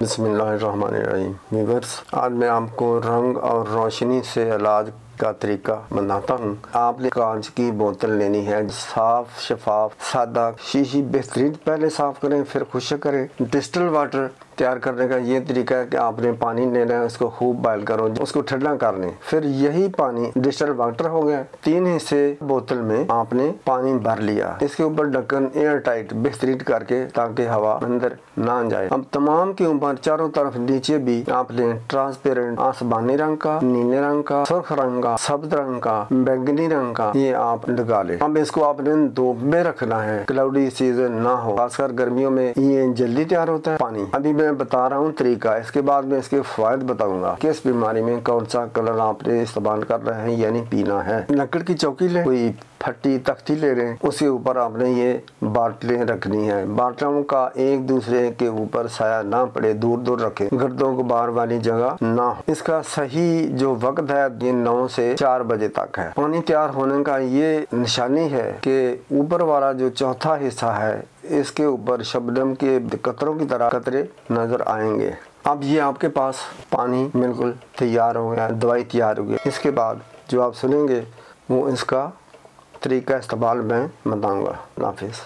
बिस्मिल्लाहिर्रहमानिर्रहीम। व्यूअर्स, आज मैं आपको रंग और रोशनी से इलाज का तरीका बताता हूँ। आपने कांच की बोतल लेनी है, साफ शफाफ सादा शीशी बेहतरीन। पहले साफ करें फिर खुश्क करें। डिस्टिल वाटर तैयार करने का ये तरीका है कि आपने पानी लेना है, उसको खूब बॉयल करो, उसको ठंडा कर लें। फिर यही पानी डिस्टिल वाटर हो गया। 3 हिस्से बोतल में आपने पानी भर लिया। इसके ऊपर ढक्कन एयर टाइट बेहतरीन करके, ताकि हवा अंदर ना जाए। अब तमाम के ऊपर चारों तरफ नीचे भी आपने ट्रांसपेरेंट आसमानी रंग का, नीले रंग का, सुर्ख रंग का, सब्ज रंग का, बैंगनी रंग का ये आप लगा ले। अब इसको आपने धूप में रखना है, क्लाउडी सीजन ना हो। खासकर गर्मियों में ये जल्दी तैयार होता है पानी। अभी मैं बता रहा हूँ तरीका, इसके बाद मैं इसके फायदे बताऊंगा। किस बीमारी में कौन सा कलर आपने इस्तेमाल कर रहे हैं यानी पीना है। लकड़ की चौकी ले, कोई फटी तख्ती ले लें, उसके ऊपर आपने ये बाटलें रखनी है। बाटलों का एक दूसरे के ऊपर साया ना पड़े, दूर दूर रखें, गर्दों गुबार वाली जगह ना हो। इसका सही जो वक्त है ये 9 से 4 बजे तक है। पानी तैयार होने का ये निशानी है कि ऊपर वाला जो चौथा हिस्सा है, इसके ऊपर शबनम के कतरों की तरह कतरे नजर आएंगे। अब ये आपके पास पानी बिल्कुल तैयार हो गया, दवाई तैयार हो गई। इसके बाद जो आप सुनेंगे वो इसका तरीका इस्तेमाल मैं बताऊंगा। हाफिज़।